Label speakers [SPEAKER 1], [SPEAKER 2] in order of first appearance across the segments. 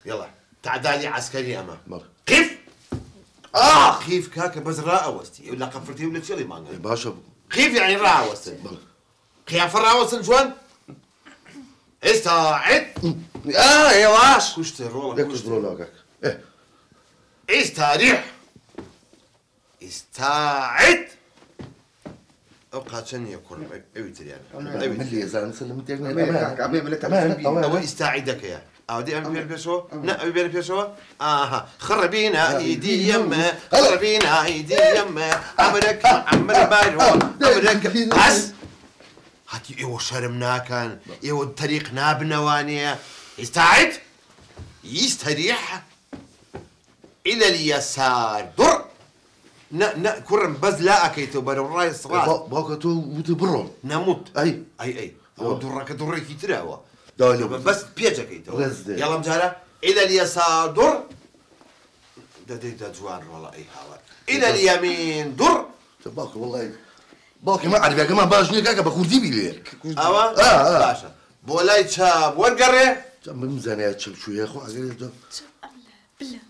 [SPEAKER 1] يلا تعدادي عسكري اما
[SPEAKER 2] بله
[SPEAKER 1] كيف؟ كيف كاكا بس راوستي ولا قفرتي ولا تشيلي مانجا
[SPEAKER 2] باشا
[SPEAKER 1] كيف يعني راوستي؟
[SPEAKER 2] بله
[SPEAKER 1] خياف الراوستن شلون؟ استعد
[SPEAKER 2] يا واش
[SPEAKER 1] كشت رولا
[SPEAKER 2] كشت رولا ايه
[SPEAKER 1] استريح استعد ابقى شنو يكون ابي تري انا
[SPEAKER 2] ابي ملي يا زلمه سلمت لك
[SPEAKER 3] عمي ملت
[SPEAKER 1] او استعدك يا اودي ام بيرسو لا ابي بيرسو خربينا ايدي يمه خربينا ايدي يمه عمرك عمر بايرو عمرك بس هاتي ايوه شرمنا كان ايوه الطريق نابنوانيه استعد يستريح الى اليسار در نا كرم بس لا اكيتو برا الصراط
[SPEAKER 2] باكتو وتبرون
[SPEAKER 1] نموت اي درك درك يتراوى بس بيجك يتو يلا مجالا الى اليسار در دا جوان والله اي هوا الى اليمين در
[SPEAKER 2] باك والله باك ما اعرف يا جماعه باجني كاكا بكوردي بيلي
[SPEAKER 1] اوا باشا بولاي تشاب ورقري
[SPEAKER 2] جنب ميزانيات شو يا اخو عقلي
[SPEAKER 4] بالله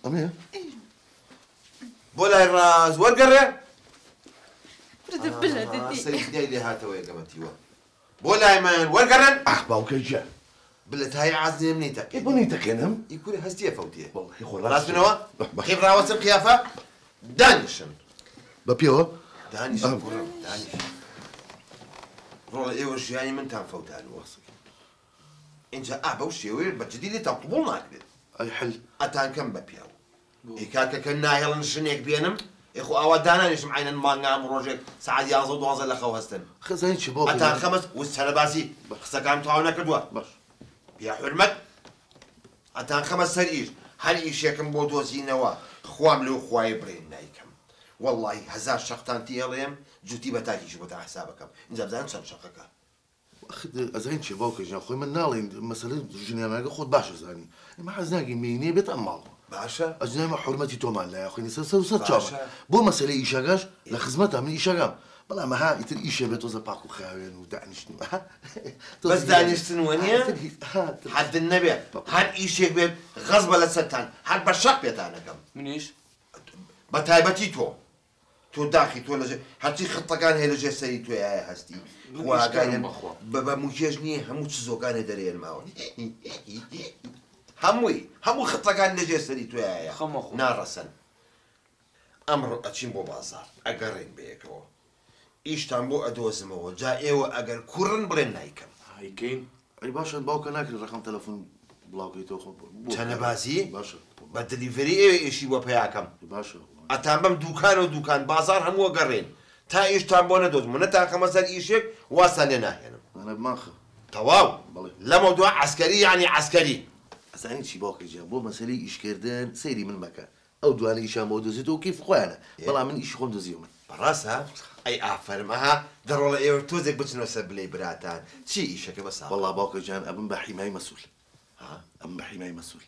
[SPEAKER 2] امين
[SPEAKER 1] بولاي الراس ورقري
[SPEAKER 4] بالله ددي
[SPEAKER 1] سيدي لي هاتوا يا قمتي بولاي من ورقرن
[SPEAKER 2] باوك جا
[SPEAKER 1] بلت هاي عزني منيتك
[SPEAKER 2] بنيتك ينهم
[SPEAKER 1] يكون هستيه فوتيه
[SPEAKER 2] والله يا اخو
[SPEAKER 1] راس منو كيف راوس القيافه دانشن
[SPEAKER 2] بابيو
[SPEAKER 1] دانش دانش رولا ايوش يعني من تنفوت على الوصل انت بوشي وير بجدي لي تطبلنا كده
[SPEAKER 2] اي حل
[SPEAKER 1] اتان كم ببياو هيكاكا كنا يلا نشنيك بينم اخو اودانا نش معين ما نعم روجك سعد يازو دوازل اخو هستن
[SPEAKER 2] خزين شباب
[SPEAKER 1] اتان خمس والسنه باسي خصك عم تعاونا كدوا
[SPEAKER 2] باش
[SPEAKER 1] يا حرمت اتان خمس سريج هل ايشيكم بودوزي نوا خوام لو خواي برين نايكم والله هزار شقتان تياليم جوتي بتاكي شو بتاع حسابكم انت بزان شن شقك
[SPEAKER 2] اخذ ازين شباب يا اخوي من نالي مثلا جنينا خذ باش زاني ما حزناقي ميني بيتأمل
[SPEAKER 1] باشا
[SPEAKER 2] أجنبي ما حرمتي تومان لا يا أخوي نسأل وسط بو مسألة إيشاقاش لخدمتها من إيشاقام بلا ما ها يتر إيشا بيتوزا باكو خاوين ودعنشنو
[SPEAKER 1] بس دعنشتن وينيا حد النبي هاد إيشيك بيت غصبة لستان هاد بشاق بيتانا كم
[SPEAKER 3] من ايش؟
[SPEAKER 1] بتايبتي تو داخل تو لجي هاتي خطة كان هي لجي سري تو يا هستي هو كان بموجيجني همو تزو كان دري الماون همو خطة كان لجي سري تو يا نارسن امر اتشين بو بازار اقرين بيكو ايشتان بو ادوزمو جائيو اقر كورن برين نايكم
[SPEAKER 2] هاي كين اي باشا باوكا ناكل رقم تلفون بلاوكي توخو
[SPEAKER 1] تنبازي
[SPEAKER 2] باشا
[SPEAKER 1] بدليفري ايشي وبياكم
[SPEAKER 2] باشا
[SPEAKER 1] اتامبم دوكان بازار همو اقرين تا ايشتان بو ندوزمو نتا خمسة ايشيك واصل لنا هنا
[SPEAKER 2] انا بماخه
[SPEAKER 1] تواو لا موضوع عسكري يعني عسكري
[SPEAKER 2] أسألني شي باوكا جابو مسألة إيش كردان سيري من مكان أو دواني إيشا مودوزيتو كيف خوانه بلا من إيش خون دوزيومن
[SPEAKER 1] براسها اي افرمها ضروري ايورتوزك بتشنو سبلي براتان شي ايشك بس
[SPEAKER 2] والله باوكا جان ابن بحيماي مسؤول ابن بحيماي مسؤول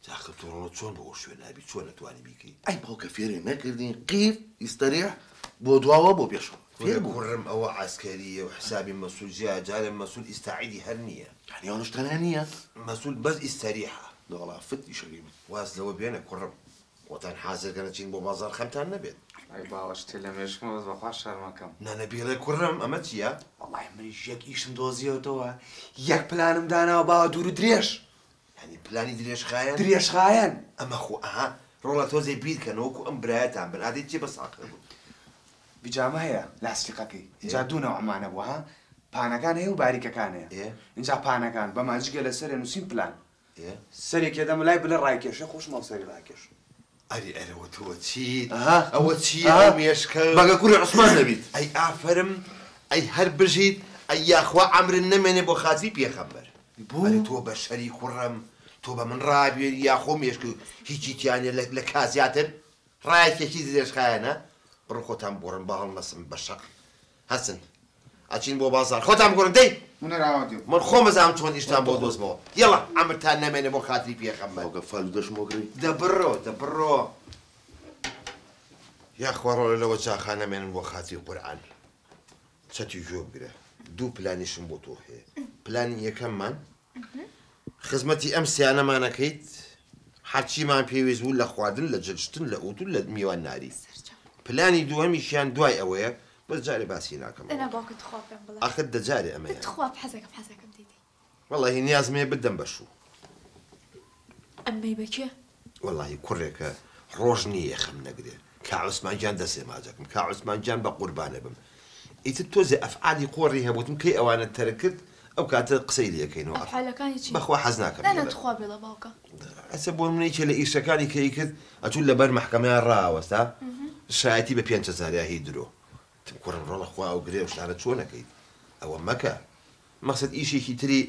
[SPEAKER 1] تاخذ ترى شلون بوش وين ابي شلون تواني بيكي
[SPEAKER 2] اي باوكا فيري نكردين كيف يستريح بودوا وبو بيشرب
[SPEAKER 1] فير كرم او عسكريه وحسابي مسؤول جال مسؤول استعيدي هرنيه
[SPEAKER 2] يعني انا اشتنانيه
[SPEAKER 1] مسؤول بس استريحه
[SPEAKER 2] لا والله فتي شقيمه
[SPEAKER 1] واس لو بينا كرم وطن حاضر كانت تشين بو بازار خمتان نبيت
[SPEAKER 3] اي باوش تلمش مو بس بخاش المكان
[SPEAKER 1] انا نبي لك كرم امتيا
[SPEAKER 3] والله من يك ايش ندوزيو توا يك بلانم دانا وبا دور دريش
[SPEAKER 1] يعني بلاني دريش خاين
[SPEAKER 3] دريش خاين
[SPEAKER 1] اما خو رولا تو زي بيت كانوكو ام برات عم بنادي تجي بس عقب
[SPEAKER 3] بيجامه هي لاستيقكي جادونا وعمان ابوها بانا كان هي وباريكا كان هي انجا بانا كان بما جيل سر انه سين بلان سري كده ملاي بلا رايكش خوش ما سري رايكش
[SPEAKER 1] اري وتوتشيت او ميشكل
[SPEAKER 2] بقى كوري عثمان نبيت
[SPEAKER 1] اي افرم اي هربجيت اي يا اخوا عمر النمني بو خازي بيخبر اري تو بشري كرم تو من رابي يا اخو ميشكل هيجي يعني لكازيات رايك شي زيش خاينه بروخوتام بورن باهل مسم بشق حسن اتشين بو بازار خوتام بورن دي
[SPEAKER 3] من راوديو
[SPEAKER 1] من خمس عم تون اشتان بو دوزمو يلا عمر تاع نمني بو خاطري بيخبر
[SPEAKER 2] وقف فالودش موكري
[SPEAKER 1] دبرو يا اخوان لو جا خانه من وخاتي قران شتي جوب كده دو بلانيش مبوتوه بلاني كمان خدمتي امس انا ما نكيت هەرچیمان پێویست بوو لە خواردن لە جلشتن لە ئوتون لە میوان ناری پلانی دووەمیشیان دوای ئەوەیە بەس جارێ باسی ناکەم
[SPEAKER 4] أنا باوكت خواف بڵێ
[SPEAKER 1] ئاخر دەجارێ ئەمەیە
[SPEAKER 4] تخواف حەزەکەم دیدی
[SPEAKER 1] وەڵاهی نیازمەیە بدەم بەشوو
[SPEAKER 4] ئەمەی بەکێ
[SPEAKER 1] وەڵاهی کوڕێکە ڕۆژ نییە خەم نەگرێ کا عوسمانجان دەسێ ماجەکەم کا عوسمانجان بە قوربانە بم ئیتر تۆزێ ئەفعالی قۆڕی هەبووتم کەی ئەوانە تەرە کرد ئەو کاتە قسەی لەکەینەوە
[SPEAKER 4] ئەفعالەکانی چی
[SPEAKER 1] بەخوا حەز ناکەم
[SPEAKER 4] نانە تخوا بێڵە باوکە
[SPEAKER 1] ئەسە بۆ منێکێ لە ئیشەکانی کەی کرد ئەچوو لەبەر مەحکەمەیان ڕاوەستا شایەتی بە 5,000 هی درۆ تم کوڕم ڕۆڵە خوا و گرێ و شتانە چۆن نەکەیت ئەوە مەکە مەقسەد ئیشێکی تری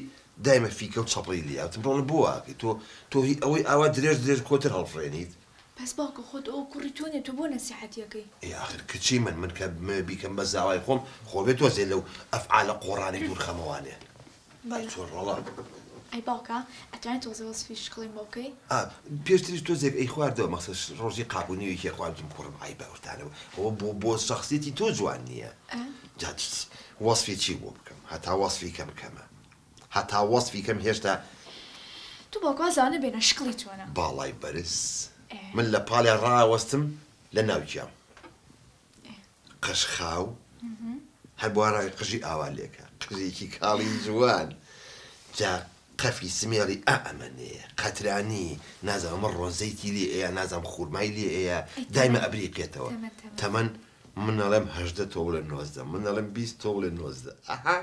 [SPEAKER 1] دایمە فیکە و چەپڵی لیاوتم ڕۆڵە بۆ واکەی تۆ هی ئەوەی ئاوا درێژ کۆتر هەڵفرێنیت
[SPEAKER 4] بەس باوکە خۆت ئەو کوڕی تۆنێت تو بۆ نەسیحەتیەکەی
[SPEAKER 1] آخر کچی من کە بیکەم بە زاوای خۆم خۆ بێت تۆزێ لەو ئەفعالە قۆڕانی دوور خەمەوانێ چۆن ڕۆڵە
[SPEAKER 4] ئەی باوکە ئەتوانێت تۆزە وەسفی شکڵی بۆکەی
[SPEAKER 1] پێشتریش تۆزێک ئەی خواردەوە مەخسەس ڕۆژی قابوونیوێکی خواردم کوڕم ئای باوتانەوە ئەوە بۆ شخصیەتی تۆ جوان نییە جا وەسفی چی بۆ بکەم هەتا وەسفی کەمە هەتا وەسفی کەم هێشتا
[SPEAKER 4] تو باوکە زانە بێنە شکڵی چۆنە
[SPEAKER 1] باڵای بەرز من لە پاڵێ ڕاوەستم لە ناوچیام قەش خاو هەر بوارای قژی ئاوا لێکە قژێکی کاڵی جوان جا قەفی سمێڵی ئەمەنێ قەترانی نازانم ڕۆزەیتی لێ ئەیە نازانم خوورمای لێ ئەیە دایمە ئەبریقێتەوە تەمەن من ئەڵێم 18 تۆ لە 19 من ئەڵێم 20 تۆ لە 19 ئەها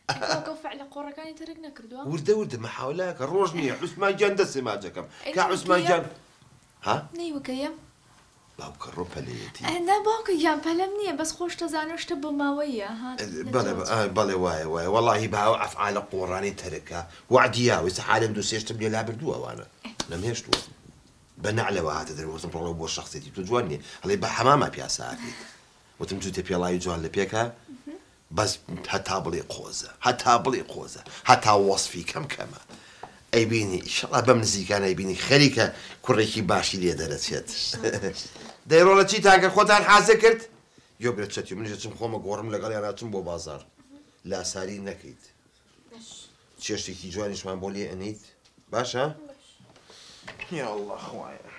[SPEAKER 4] باوکە فعلە قۆڕەکانی ترک نەکردووە
[SPEAKER 1] وردە مەحاولە کە ڕۆژ نییە عوسمانجان دەستێ ماجەکەم کە عوسمانجان ها
[SPEAKER 4] نەیوەکەیە
[SPEAKER 1] باوکە ڕۆپەلەیەتی
[SPEAKER 4] ئەنا باوکە گیان پەلەم نییە بەس خۆش دەزانە شتە بماوەیە
[SPEAKER 1] بەڵێ وایە وەڵاهی باوە ئەفعالە قۆڕانی تەرەکە وعدیاوی سەحالم دوو سێشتم لێ لابردووە ئەوانە نەمهێشتوە بە نەعلەوە هاتە دەروەزم ڕۆڵە بۆ شخصێتی تو جوان نیە هەڵێ بە حەمامە پیاساکەیت وتم جوتێ پێڵاوی جوان لە پێکە بەس هەتا بڵێ قۆزە هەتا وەسفی کەمە ئەیبینی ئیشەڵا بەم نزیکانە ئەیبینی خەریکە کوڕێکی باشی لێ دەرەچێت دەیڕۆڵە چی تاکە خۆتان حازە کرد یۆ برێت چەتی منیش چم خۆمە گۆڕم لەگەڵ یاناچم بۆ بازار لاساری نەکەیت چێشتێکی جوانیشمان بۆ لێ ئەنیت باشە؟ یا الله خوایە